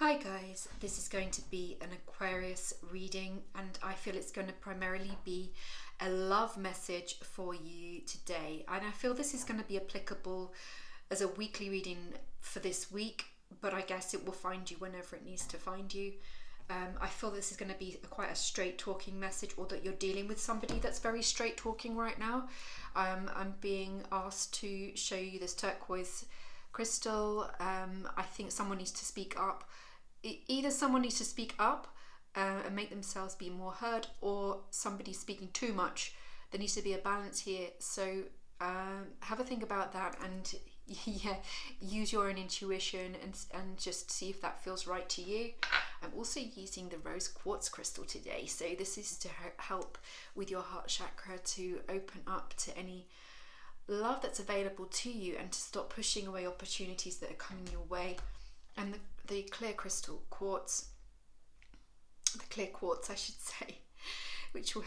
Hi guys, this is going to be an Aquarius reading and I feel it's going to primarily be a love message for you today, and I feel this is going to be applicable as a weekly reading for this week, but I guess it will find you whenever it needs to find you. I feel this is going to be quite a straight talking message, or that you're dealing with somebody that's very straight talking right now. I'm being asked to show you this turquoise crystal. I think someone needs to speak up. Either someone needs to speak up and make themselves be more heard, or somebody's speaking too much. There needs to be a balance here. So have a think about that, and yeah, use your own intuition and just see if that feels right to you. I'm also using the rose quartz crystal today, so this is to help with your heart chakra to open up to any love that's available to you and to stop pushing away opportunities that are coming your way. And the clear crystal quartz, the clear quartz I should say, which will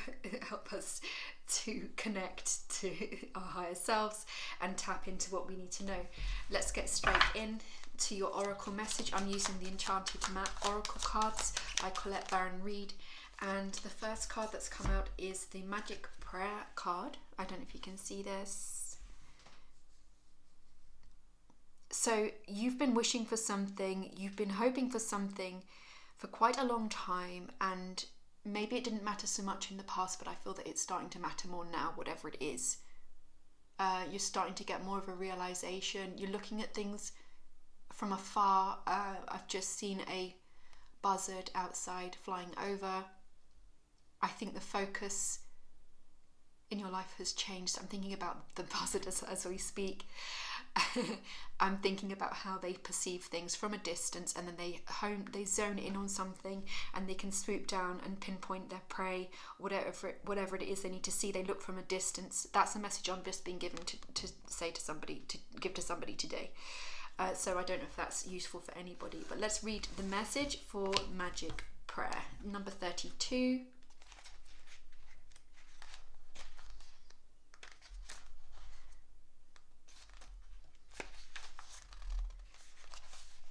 help us to connect to our higher selves and tap into what we need to know. Let's get straight in to your oracle message. I'm using the Enchanted Map Oracle cards by Colette Baron Reid, and the first card that's come out is the Magic Prayer card. I don't know if you can see this. So you've been wishing for something, you've been hoping for something for quite a long time, and maybe it didn't matter so much in the past, but I feel that it's starting to matter more now, whatever it is. You're starting to get more of a realization. You're looking at things from afar. I've just seen a buzzard outside flying over. I think the focus in your life has changed. I'm thinking about the buzzard as we speak. I'm thinking about how they perceive things from a distance, and then they zone in on something, and they can swoop down and pinpoint their prey, whatever it is they need to see. They look from a distance. That's a message I'm just being given to say to somebody, to give to somebody today. So I don't know if that's useful for anybody, but let's read the message for Magic Prayer, number 32.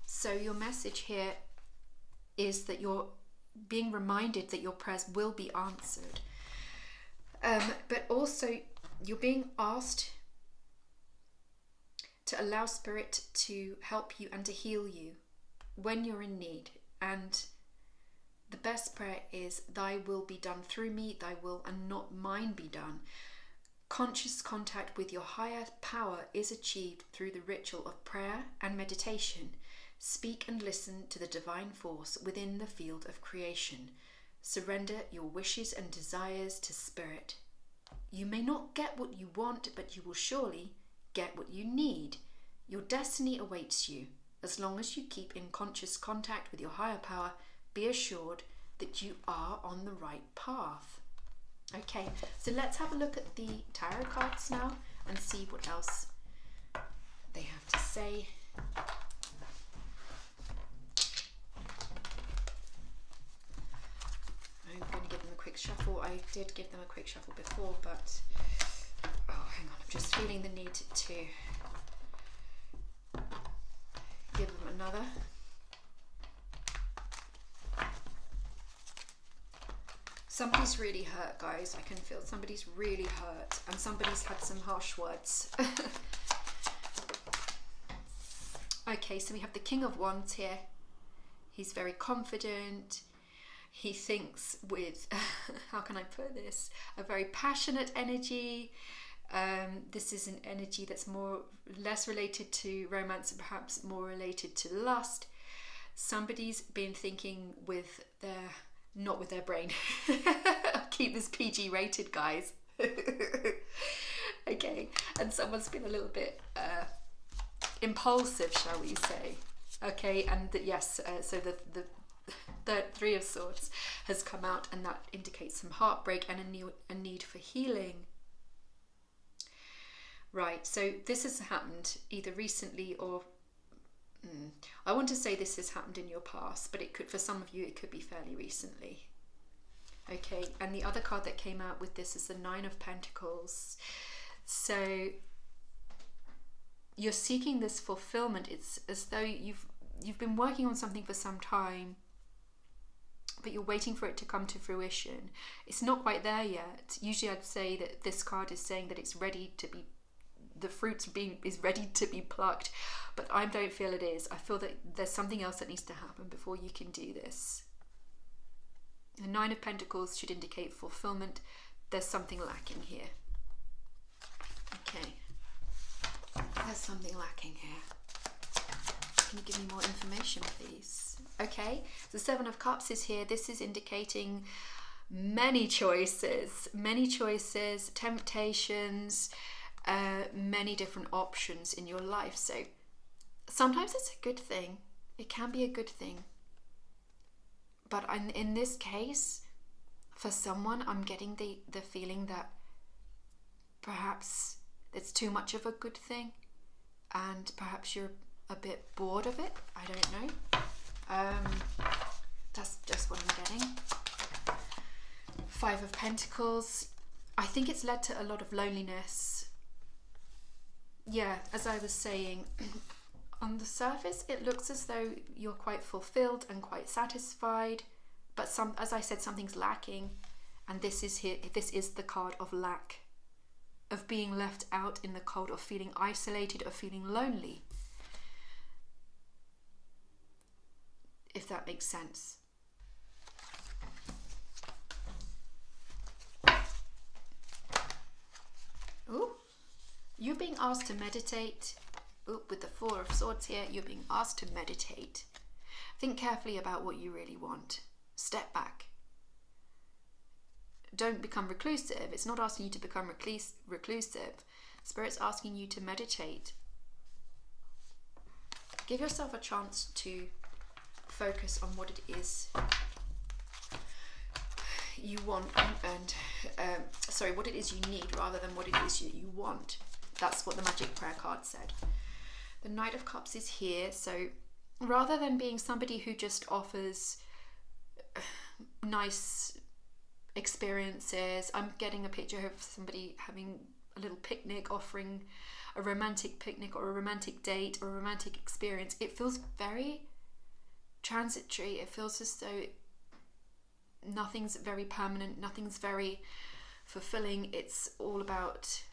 So your message here is that you're being reminded that your prayers will be answered. But also you're being asked to allow Spirit to help you and to heal you when you're in need. And the best prayer is, thy will be done through me, thy will and not mine be done. Conscious contact with your higher power is achieved through the ritual of prayer and meditation. Speak and listen to the divine force within the field of creation. Surrender your wishes and desires to Spirit. You may not get what you want, but you will surely get what you need. Your destiny awaits you. As long as you keep in conscious contact with your higher power, be assured that you are on the right path. Okay, so let's have a look at the tarot cards now and see what else they have to say. I'm going to give them a quick shuffle. I did give them a quick shuffle before, but hang on, I'm just feeling the need to give them another. Somebody's really hurt, guys. I can feel somebody's really hurt, and somebody's had some harsh words. Okay, so we have the King of Wands here. He's very confident. He thinks with, how can I put this, a very passionate energy. This is an energy that's less related to romance and perhaps more related to lust. Somebody's been thinking with not with their brain. Keep this PG rated, guys. Okay, and someone's been a little bit impulsive, shall we say. Okay, and yes, so the Three of Swords has come out, and that indicates some heartbreak and a need for healing. Right, so this has happened either recently or I want to say this has happened in your past, but it could, for some of you, it could be fairly recently. Okay, and the other card that came out with this is the Nine of Pentacles. So you're seeking this fulfillment. It's as though you've been working on something for some time, but you're waiting for it to come to fruition. It's not quite there yet. Usually I'd say that this card is saying that it's ready to be, the fruits is ready to be plucked, but I don't feel it is. I feel that there's something else that needs to happen before you can do this. The Nine of Pentacles should indicate fulfillment. There's something lacking here. Okay. There's something lacking here. Can you give me more information, please? Okay, the Seven of Cups is here. This is indicating many choices, temptations, many different options in your life. So sometimes it's a good thing. It can be a good thing. But in this case, for someone, I'm getting the feeling that perhaps it's too much of a good thing, and perhaps you're a bit bored of it. I don't know. That's just what I'm getting. Five of Pentacles. I think it's led to a lot of loneliness. Yeah, as I was saying, on the surface, it looks as though you're quite fulfilled and quite satisfied, but as I said, something's lacking, and this is here. This is the card of lack, of being left out in the cold, of feeling isolated, of feeling lonely. If that makes sense. Ooh, you're being asked to meditate. Ooh, with the Four of Swords here, you're being asked to meditate. Think carefully about what you really want. Step back. Don't become reclusive. It's not asking you to become reclusive. Spirit's asking you to meditate. Give yourself a chance to focus on what it is you want, and what it is you need, rather than what it is you want. That's what the Magic Prayer card said. The Knight of Cups is here, so rather than being somebody who just offers nice experiences, I'm getting a picture of somebody having a little picnic, offering a romantic picnic or a romantic date or a romantic experience. It feels very transitory. It feels as though nothing's very permanent, nothing's very fulfilling. It's all about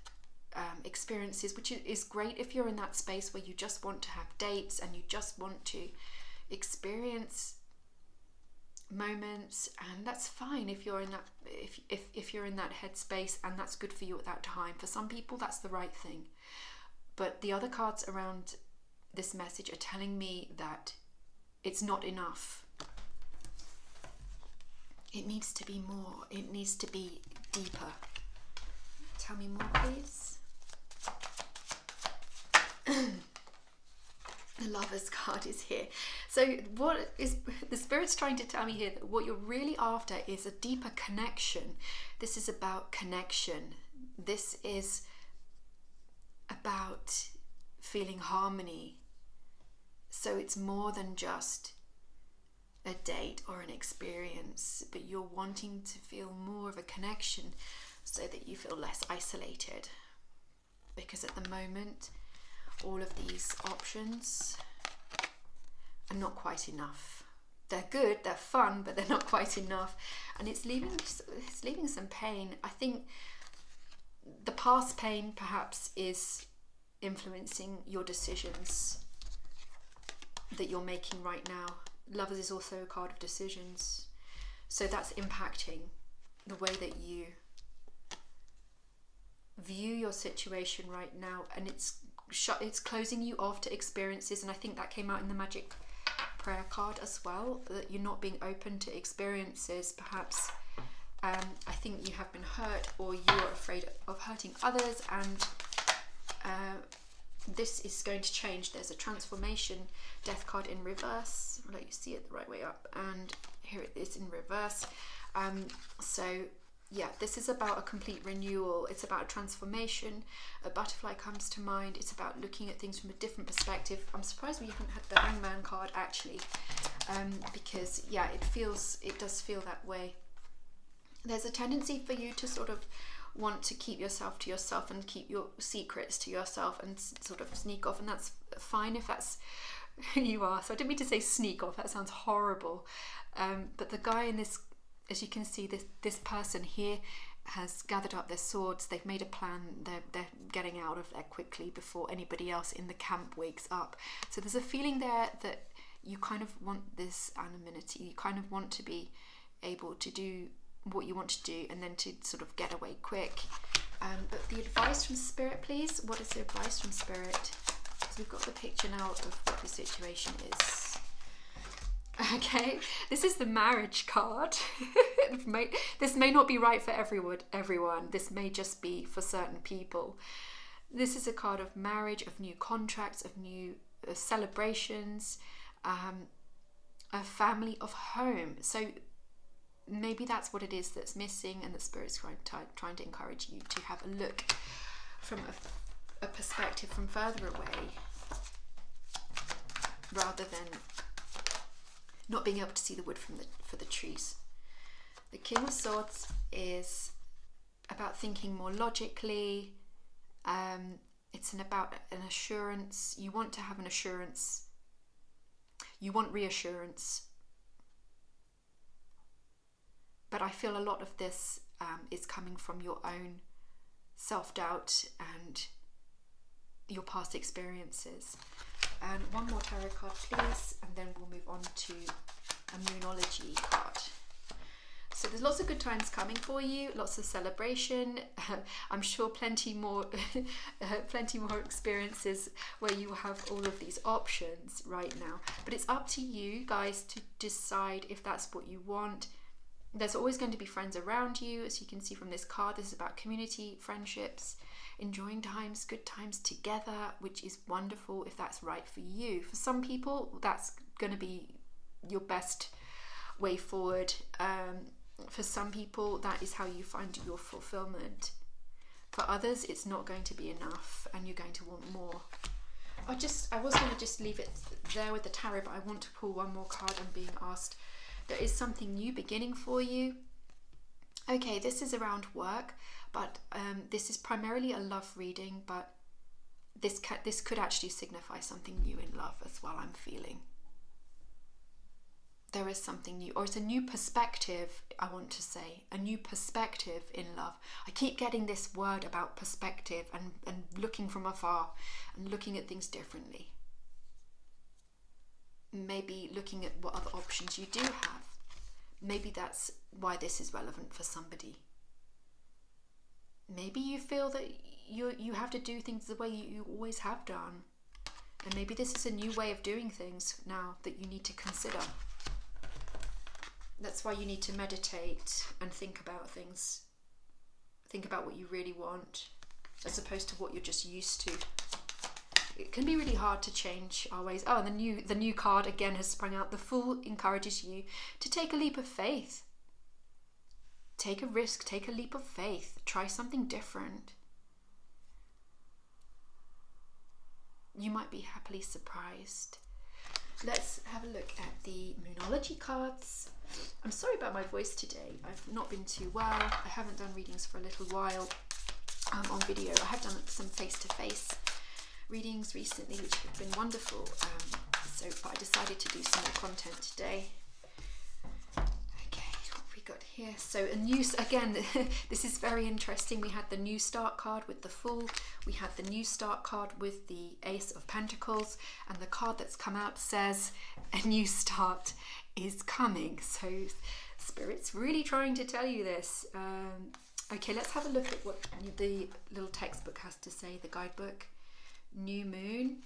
experiences, which is great if you're in that space where you just want to have dates and you just want to experience moments, and that's fine if you're in that if you're in that headspace, and that's good for you at that time. For some people that's the right thing, but the other cards around this message are telling me that it's not enough. It needs to be more. It needs to be deeper. Tell me more, please. The Lover's card is here. So what is the Spirit's trying to tell me here? That what you're really after is a deeper connection. This is about connection. This is about feeling harmony. So it's more than just a date or an experience, but you're wanting to feel more of a connection so that you feel less isolated. Because at the moment, all of these options are not quite enough. They're good, they're fun, but they're not quite enough, and it's leaving some pain. I think the past pain perhaps is influencing your decisions that you're making right now. Lovers is also a card of decisions, so that's impacting the way that you view your situation right now, and it's closing you off to experiences. And I think that came out in the Magic Prayer card as well, that you're not being open to experiences. Perhaps I think you have been hurt, or you're afraid of hurting others, and this is going to change. There's a transformation. Death card in reverse. I'll let you see it the right way up, and here it is in reverse. So yeah, this is about a complete renewal. It's about a transformation. A butterfly comes to mind. It's about looking at things from a different perspective. I'm surprised we haven't had the Hangman card actually, because yeah, it does feel that way. There's a tendency for you to sort of want to keep yourself to yourself and keep your secrets to yourself and sort of sneak off, and that's fine if that's You are. So I didn't mean to say sneak off. That sounds horrible. But the guy in this, as you can see, this person here has gathered up their swords. They've made a plan. They're getting out of there quickly before anybody else in the camp wakes up. So there's a feeling there that you kind of want this anonymity. You kind of want to be able to do what you want to do and then to sort of get away quick. But the advice from Spirit, please. What is the advice from Spirit? Because we've got the picture now of what the situation is. Okay, this is the marriage card. This may not be right for everyone. This may just be for certain people. This is a card of marriage, of new contracts, of new celebrations, a family, of home. So maybe that's what it is that's missing, and the Spirit's trying to encourage you to have a look from a perspective from further away, rather than not being able to see the wood for the trees. The King of Swords is about thinking more logically. It's about an assurance. You want to have an assurance. You want reassurance. But I feel a lot of this is coming from your own self-doubt and your past experiences. And one more tarot card, please, and then we'll move on to a Moonology card. So there's lots of good times coming for you, lots of celebration. I'm sure plenty more experiences where you have all of these options right now. But it's up to you guys to decide if that's what you want. There's always going to be friends around you, as you can see from this card. This is about community, friendships, enjoying times, good times together, which is wonderful if that's right for you. For some people, that's going to be your best way forward. For some people, that is how you find your fulfillment. For others, it's not going to be enough and you're going to want more. I was going to just leave it there with the tarot, but I want to pull one more card. I'm being asked. There is something new beginning for you. Okay, this is around work, but this is primarily a love reading, but this could actually signify something new in love as well, I'm feeling. There is something new, or it's a new perspective, I want to say, a new perspective in love. I keep getting this word about perspective and looking from afar and looking at things differently. Maybe looking at what other options you do have. Maybe that's why this is relevant for somebody. Maybe you feel that you have to do things the way you always have done. And maybe this is a new way of doing things now that you need to consider. That's why you need to meditate and think about things. Think about what you really want, as opposed to what you're just used to. It can be really hard to change our ways. Oh, and the new card again has sprung out. The Fool encourages you to take a leap of faith. Take a risk, take a leap of faith. Try something different. You might be happily surprised. Let's have a look at the Moonology cards. I'm sorry about my voice today. I've not been too well. I haven't done readings for a little while on video. I have done some face-to-face readings recently, which have been wonderful. But I decided to do some more content today. Okay, what have we got here? So again, this is very interesting. We had the New Start card with the Fool. We had the New Start card with the Ace of Pentacles, and the card that's come out says a new start is coming. So Spirit's really trying to tell you this. Okay, let's have a look at what the little textbook has to say, the guidebook. New moon.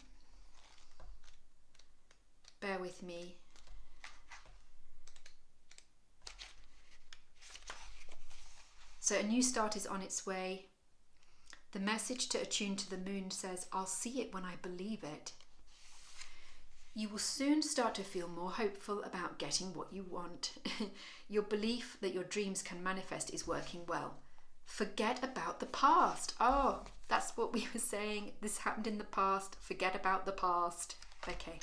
Bear with me. So a new start is on its way. The message to attune to the moon says, I'll see it when I believe it. You will soon start to feel more hopeful about getting what you want. Your belief that your dreams can manifest is working well. Forget about the past. Oh, that's what we were saying. This happened in the past. Forget about the past. Okay.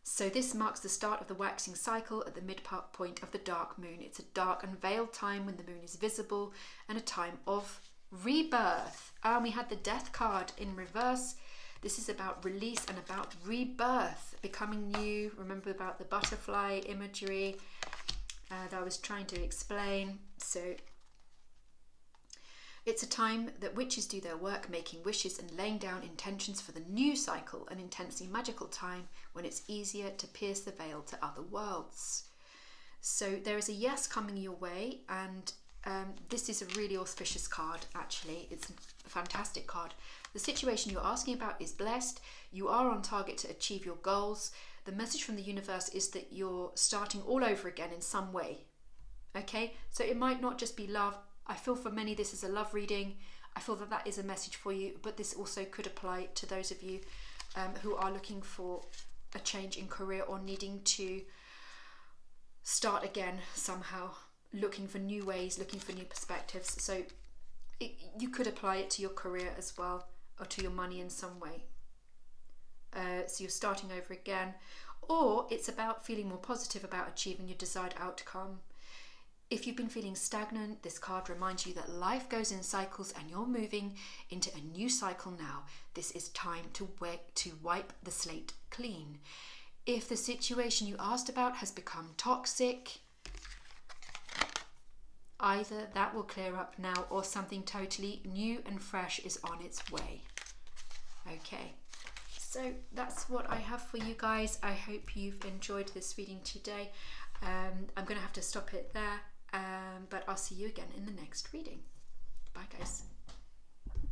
So this marks the start of the waxing cycle at the midpoint of the dark moon. It's a dark and veiled time when the moon is visible, and a time of rebirth. And we had the Death card in reverse. This is about release and about rebirth, becoming new. Remember about the butterfly imagery that I was trying to explain. So it's a time that witches do their work, making wishes and laying down intentions for the new cycle, an intensely magical time when it's easier to pierce the veil to other worlds. So there is a yes coming your way, and this is a really auspicious card, actually. It's a fantastic card. The situation you're asking about is blessed. You are on target to achieve your goals. The message from the universe is that you're starting all over again in some way. Okay, so it might not just be love. I feel for many this is a love reading. I feel that that is a message for you, but this also could apply to those of you who are looking for a change in career or needing to start again somehow, looking for new ways, looking for new perspectives. So you could apply it to your career as well, or to your money in some way. So you're starting over again, or it's about feeling more positive about achieving your desired outcome. If you've been feeling stagnant, this card reminds you that life goes in cycles and you're moving into a new cycle now. This is time to wipe the slate clean. If the situation you asked about has become toxic, either that will clear up now or something totally new and fresh is on its way. Okay, so that's what I have for you guys. I hope you've enjoyed this reading today. I'm going to have to stop it there, but I'll see you again in the next reading. Bye guys.